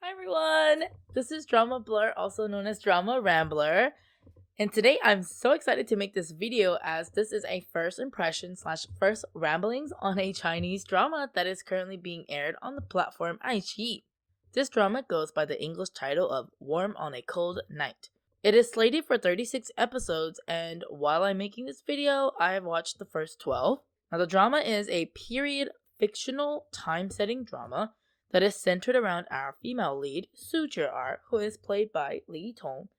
Hi everyone! This is Drama Blur, also known as Drama Rambler. And today I'm so excited to make this video as this is a first impression / first ramblings on a Chinese drama that is currently being aired on the platform iQIYI. This drama goes by the English title of Warm on a Cold Night. It is slated for 36 episodes, and while I'm making this video, I have watched the first 12. Now the drama is a period fictional time-setting drama that is centered around our female lead, Su Zhi'er, who is played by Li Yitong,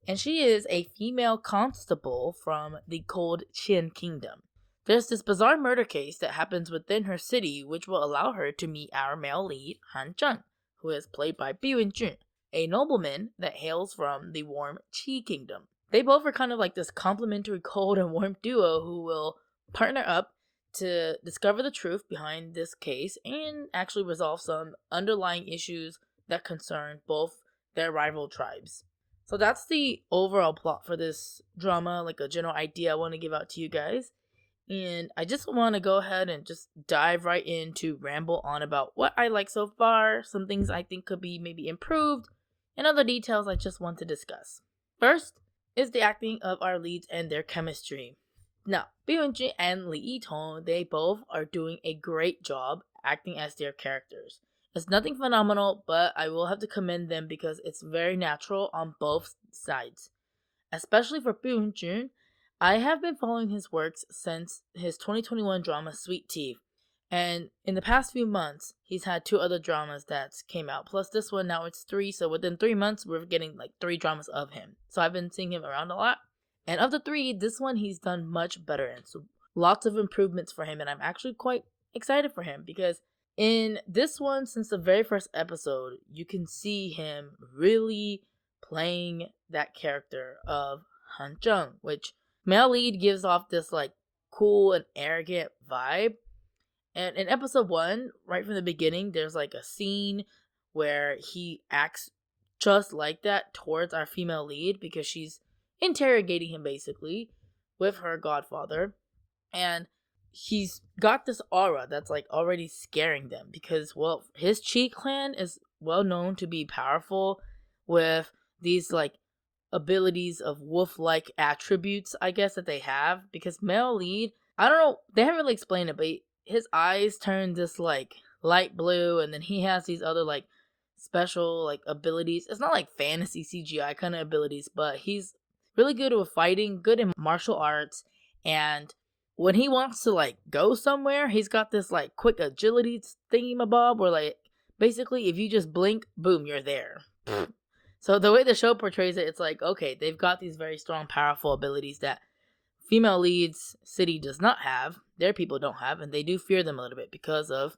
and she is a female constable from the Cold Qin Kingdom. There's this bizarre murder case that happens within her city which will allow her to meet our male lead, Han Zheng, who is played by Bi Jun, a nobleman that hails from the warm Qi Kingdom. They both are kind of like this complementary cold and warm duo who will partner up to discover the truth behind this case and actually resolve some underlying issues that concern both their rival tribes. So that's the overall plot for this drama, like a general idea I want to give out to you guys. And I just want to go ahead and just dive right in to ramble on about what I like so far, some things I think could be maybe improved, and other details I just want to discuss. First is the acting of our leads and their chemistry. Now, Bi Jun and Li Yitong, they both are doing a great job acting as their characters. It's nothing phenomenal, but I will have to commend them because it's very natural on both sides. Especially for Bi Jun, I have been following his works since his 2021 drama Sweet Tea, and in the past few months, he's had 2 other dramas that came out, plus this one, now it's 3, so within 3 months, we're getting like 3 dramas of him. So I've been seeing him around a lot. And of the 3, this one he's done much better in. So lots of improvements for him. And I'm actually quite excited for him because in this one, since the very first episode, you can see him really playing that character of Han Zheng, which male lead gives off this like cool and arrogant vibe. And in episode 1, right from the beginning, there's like a scene where he acts just like that towards our female lead because she's interrogating him basically with her godfather, and he's got this aura that's like already scaring them because, well, his Qi clan is well known to be powerful with these like abilities of wolf-like attributes, I guess, that they have. Because male lead, I don't know, they haven't really explained it, but his eyes turn this like light blue, and then he has these other like special like abilities. It's not like fantasy CGI kind of abilities, but he's really good with fighting, good in martial arts, and when he wants to like go somewhere, he's got this like quick agility thingamabob where like basically if you just blink, boom, you're there. So the way the show portrays it, it's like, okay, they've got these very strong, powerful abilities that female leads city does not have, their people don't have, and they do fear them a little bit because of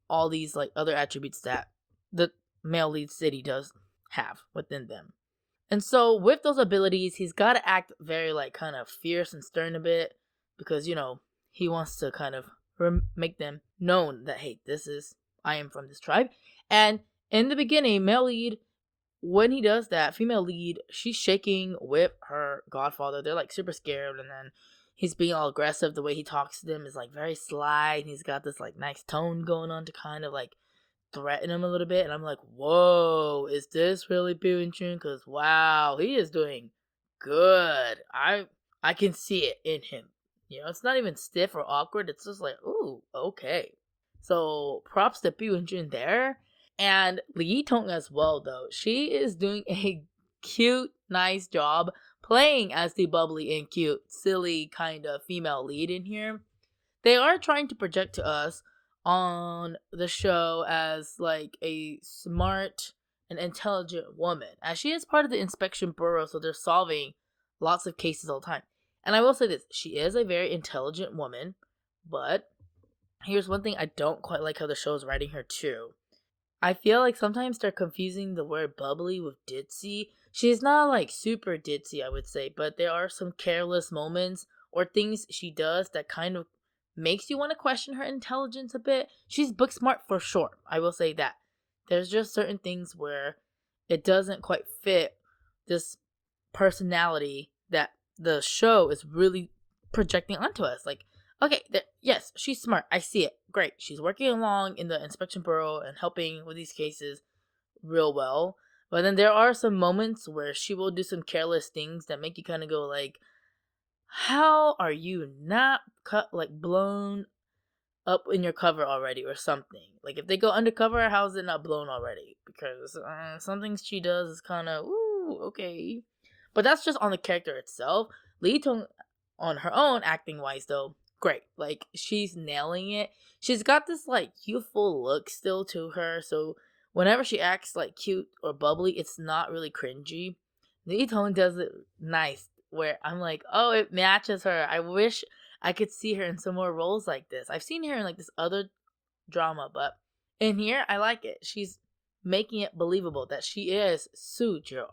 all these like other attributes that the male lead city does have within them. And so with those abilities, he's got to act very like kind of fierce and stern a bit because, you know, he wants to kind of make them known that, hey, I am from this tribe. And in the beginning, male lead, when he does that, female lead, she's shaking with her godfather. They're like super scared, and then he's being all aggressive. The way he talks to them is like very sly, and he's got this like nice tone going on to kind of like threaten him a little bit, and I'm like, whoa, is this really Bi Jun? Because wow, he is doing good. I can see it in him. You know, it's not even stiff or awkward. It's just like, ooh, okay. So props to Bi Jun there. And Li Yitong as well, though. She is doing a cute, nice job playing as the bubbly and cute, silly kind of female lead in here. They are trying to project to us on the show as like a smart and intelligent woman, as she is part of the inspection bureau, so they're solving lots of cases all the time. And I will say this, she is a very intelligent woman, but here's one thing I don't quite like how the show is writing her too. I feel like sometimes they're confusing the word bubbly with ditzy. She's not like super ditzy, I would say, but there are some careless moments or things she does that kind of makes you want to question her intelligence a bit. She's book smart for sure, I will say that. There's just certain things where it doesn't quite fit this personality that the show is really projecting onto us. Like, okay, yes, she's smart, I see it, great. She's working along in the inspection bureau and helping with these cases. real well. But then there are some moments where she will do some careless things that make you kind of go like, how are you not blown up in your cover already or something? Like if they go undercover, how's it not blown already? Because some things she does is kind of ooh, okay. But that's just on the character itself. Lee Tong on her own acting wise though, great. Like she's nailing it. She's got this like youthful look still to her, so whenever she acts like cute or bubbly, it's not really cringy. Lee Tong does it nice where I'm like, oh, it matches her. I wish I could see her in some more roles like this. I've seen her in like this other drama, but in here, I like it. She's making it believable that she is Su Jir,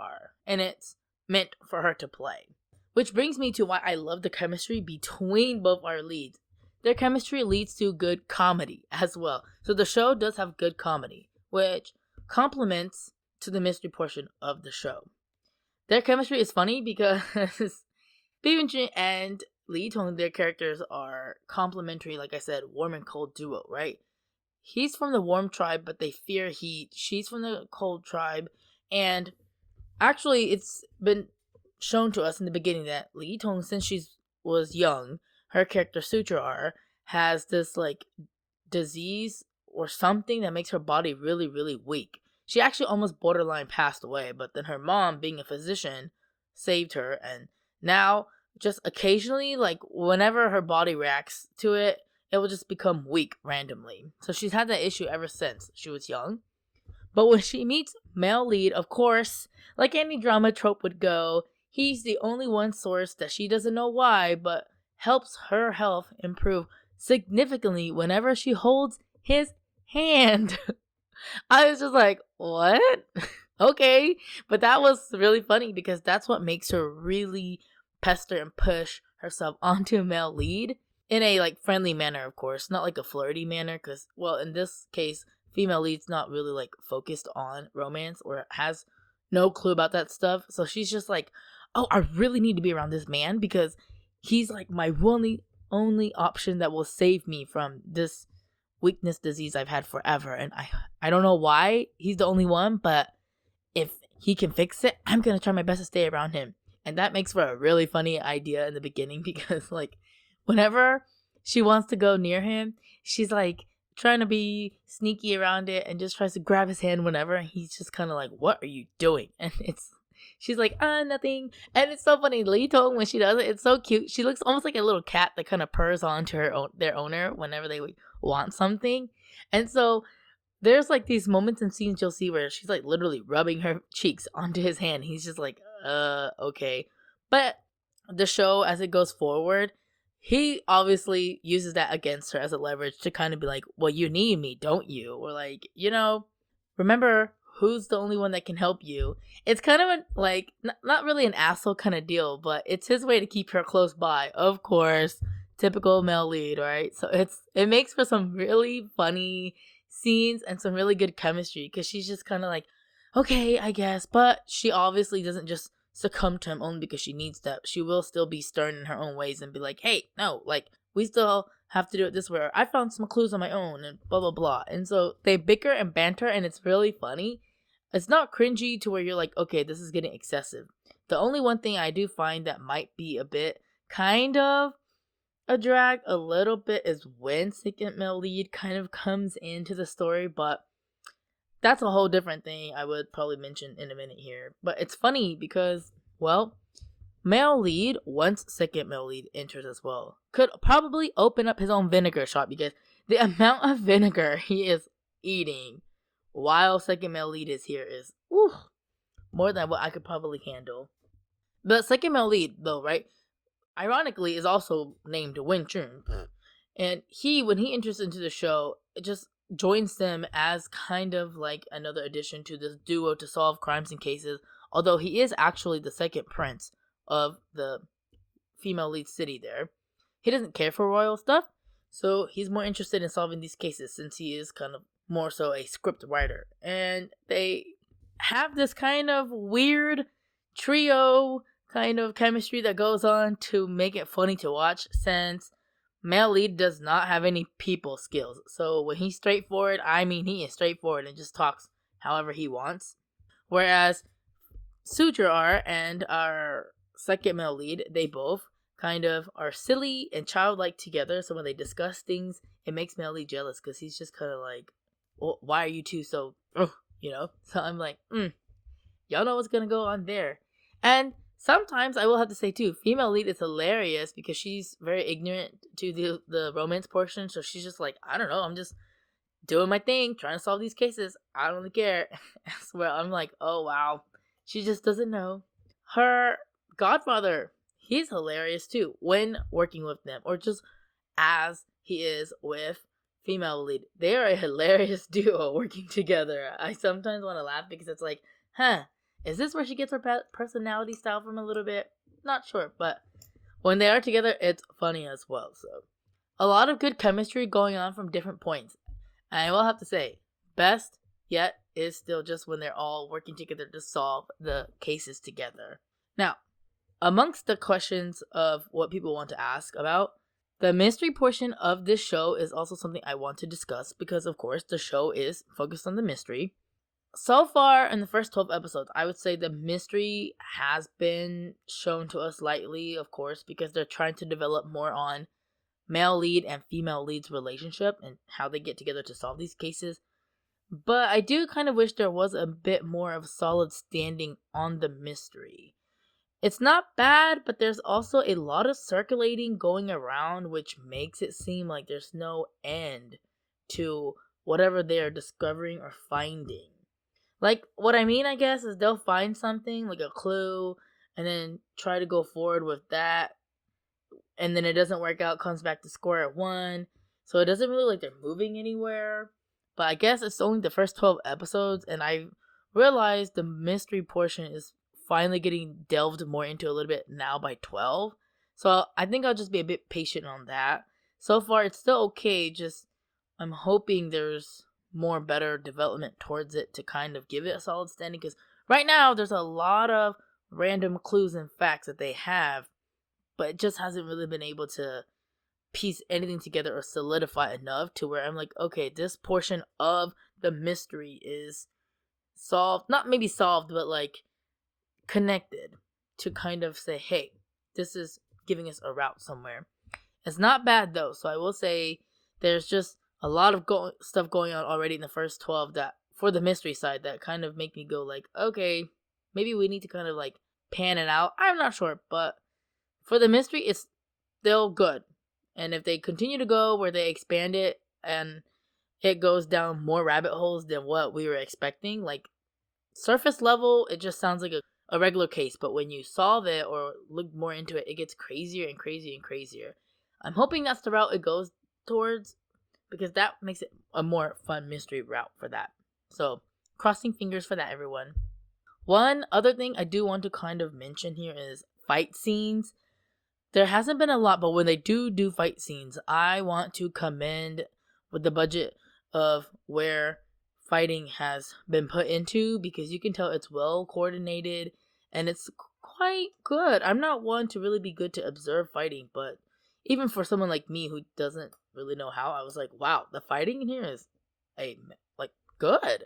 and it's meant for her to play. Which brings me to why I love the chemistry between both our leads. Their chemistry leads to good comedy as well. So the show does have good comedy, which complements to the mystery portion of the show. Their chemistry is funny because Bibinjin and Lee Tong, their characters are complementary, like I said, warm and cold duo, right? He's from the warm tribe, but they fear heat. She's from the cold tribe. And actually, it's been shown to us in the beginning that Lee Tong, since she was young, her character Sutra has this like disease or something that makes her body really, really weak. She actually almost borderline passed away, but then her mom, being a physician, saved her. And now, just occasionally, like whenever her body reacts to it, it will just become weak randomly. So she's had that issue ever since she was young. But when she meets male lead, of course, like any drama trope would go, he's the only one source that she doesn't know why, but helps her health improve significantly whenever she holds his hand. I was just like, what? Okay. But that was really funny because that's what makes her really pester and push herself onto a male lead in a like friendly manner, of course, not like a flirty manner, because well, in this case, female lead's not really like focused on romance or has no clue about that stuff. So she's just like, oh, I really need to be around this man because he's like my only option that will save me from this weakness disease I've had forever. And I don't know why he's the only one, but if he can fix it, I'm gonna try my best to stay around him. And that makes for a really funny idea in the beginning because like whenever she wants to go near him, she's like trying to be sneaky around it and just tries to grab his hand whenever, and he's just kind of like, what are you doing? And she's like, nothing. And it's so funny, Lee Tong, when she does it, it's so cute. She looks almost like a little cat that kind of purrs on to their owner whenever they want something. And so there's like these moments and scenes you'll see where she's like literally rubbing her cheeks onto his hand. He's just like, okay. But the show, as it goes forward, he obviously uses that against her as a leverage to kind of be like, well, you need me, don't you? Or like, remember who's the only one that can help you. It's kind of like, not really an asshole kind of deal, but it's his way to keep her close by. Of course, typical male lead, right? So it makes for some really funny scenes and some really good chemistry because she's just kind of like, okay, I guess. But she obviously doesn't just succumb to him only because she needs that. She will still be stern in her own ways and be like, hey, no, like we still have to do it this way. Or, I found some clues on my own and blah blah blah. And so they bicker and banter and it's really funny. It's not cringy to where you're like, okay, this is getting excessive. The only one thing I do find that might be a bit kind of a drag a little bit is when second male lead kind of comes into the story, but that's a whole different thing I would probably mention in a minute here. But it's funny because, well, male lead, once second male lead enters as well, could probably open up his own vinegar shop because the amount of vinegar he is eating while second male lead is here is more than what I could probably handle. The second male lead, though, right, ironically, is also named Wen Jun. And when he enters into the show, it just joins them as kind of like another addition to this duo to solve crimes and cases, although he is actually the second prince of the female lead city there. He doesn't care for royal stuff, so he's more interested in solving these cases since he is kind of more so a script writer. And they have this kind of weird trio kind of chemistry that goes on to make it funny to watch since male lead does not have any people skills. So when he's straightforward, I mean he is straightforward and just talks however he wants. Whereas Sujar and our second male lead, they both kind of are silly and childlike together. So when they discuss things, it makes male lead jealous because he's just kind of like, well, why are you two so, you know? So I'm like, y'all know what's gonna go on there. And sometimes I will have to say too, female lead is hilarious because she's very ignorant to the romance portion. So she's just like, I don't know, I'm just doing my thing, trying to solve these cases. I don't really care. I swear, I'm like, oh wow. She just doesn't know. Her godfather, he's hilarious too when working with them, or just as he is with female lead. They are a hilarious duo working together. I sometimes want to laugh because it's like, is this where she gets her personality style from a little bit? Not sure, but when they are together, it's funny as well. So a lot of good chemistry going on from different points. And I will have to say, best yet is still just when they're all working together to solve the cases together. Now, amongst the questions of what people want to ask about, the mystery portion of this show is also something I want to discuss because, of course, the show is focused on the mystery. So far in the first 12 episodes, I would say the mystery has been shown to us lightly, of course, because they're trying to develop more on male lead and female lead's relationship and how they get together to solve these cases. But I do kind of wish there was a bit more of solid standing on the mystery. It's not bad, but there's also a lot of circulating going around, which makes it seem like there's no end to whatever they are discovering or finding. Like, what I mean, I guess, is they'll find something, like a clue, and then try to go forward with that, and then it doesn't work out, comes back to square one. So it doesn't really like they're moving anywhere. But I guess it's only the first 12 episodes, and I realized the mystery portion is finally getting delved more into a little bit now by 12. So I think I'll just be a bit patient on that. So far, it's still okay, just I'm hoping there's more better development towards it to kind of give it a solid standing. Because right now, there's a lot of random clues and facts that they have, but it just hasn't really been able to piece anything together or solidify enough to where I'm like, okay, this portion of the mystery is solved, not maybe solved, but like connected to kind of say, hey, this is giving us a route somewhere. It's not bad though, so I will say there's just a lot of stuff going on already in the first 12 that for the mystery side that kind of make me go like, okay, maybe we need to kind of like pan it out. I'm not sure, but for the mystery, it's still good. And if they continue to go where they expand it and it goes down more rabbit holes than what we were expecting, like surface level, it just sounds like a regular case. But when you solve it or look more into it, it gets crazier and crazier and crazier. I'm hoping that's the route it goes towards because that makes it a more fun mystery route for that. So crossing fingers for that, everyone. One other thing I do want to kind of mention here is fight scenes. There hasn't been a lot, but when they do fight scenes, I want to commend with the budget of where fighting has been put into because you can tell it's well coordinated and it's quite good. I'm not one to really be good to observe fighting, but even for someone like me who doesn't really know how, I was like, wow, the fighting in here is like good.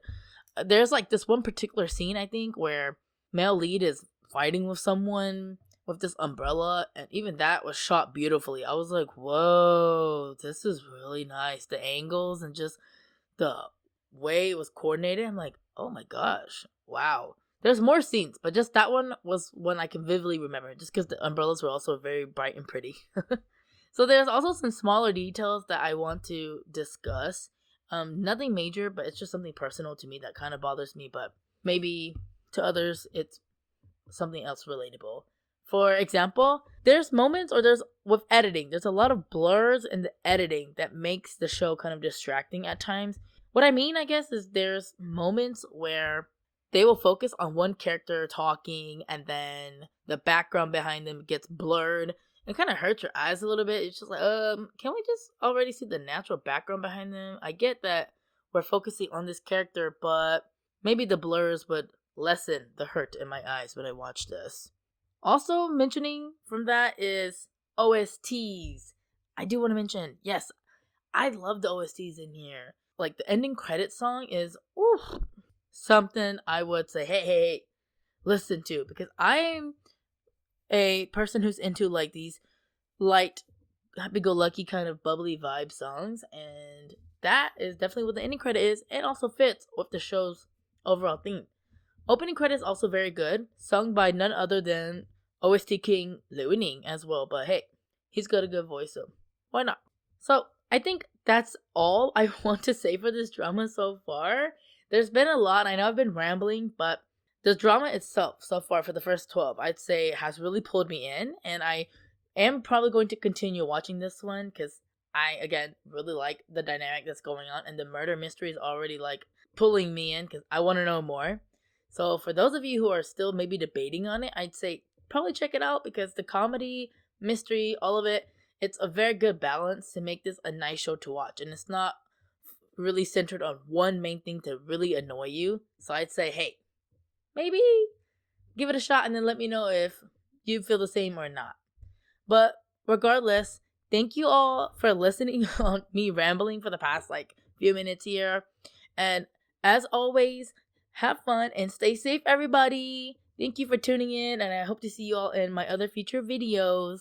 There's like this one particular scene, I think, where male lead is fighting with someone with this umbrella, and even that was shot beautifully. I was like, whoa, this is really nice. The angles and just the way it was coordinated, I'm like, oh my gosh, wow. There's more scenes, but just that one was one I can vividly remember, just because the umbrellas were also very bright and pretty. So there's also some smaller details that I want to discuss. Nothing major, but it's just something personal to me that kind of bothers me, but maybe to others it's something else relatable. For example, there's moments with editing, there's a lot of blurs in the editing that makes the show kind of distracting at times. What I mean, I guess, is there's moments where they will focus on one character talking and then the background behind them gets blurred. It kind of hurts your eyes a little bit. It's just like, can we just already see the natural background behind them? I get that we're focusing on this character, but maybe the blurs would lessen the hurt in my eyes when I watch this. Also mentioning from that is OSTs. I do want to mention, yes, I love the OSTs in here. Like the ending credit song is, oof, something I would say, hey, listen to, because I'm a person who's into like these light, happy-go-lucky kind of bubbly vibe songs, and that is definitely what the ending credit is, and also fits with the show's overall theme. Opening credit is also very good, sung by none other than OST King Liu Ning as well, but hey, he's got a good voice, so why not? So I think that's all I want to say for this drama so far. There's been a lot. I know I've been rambling, but the drama itself so far for the first 12, I'd say has really pulled me in, and I am probably going to continue watching this one because I, again, really like the dynamic that's going on, and the murder mystery is already like pulling me in because I want to know more. So for those of you who are still maybe debating on it, I'd say probably check it out because the comedy, mystery, all of it, it's a very good balance to make this a nice show to watch. And it's not really centered on one main thing to really annoy you. So I'd say, hey, maybe give it a shot and then let me know if you feel the same or not. But regardless, thank you all for listening on me rambling for the past like few minutes here. And as always, have fun and stay safe, everybody. Thank you for tuning in, and I hope to see you all in my other future videos.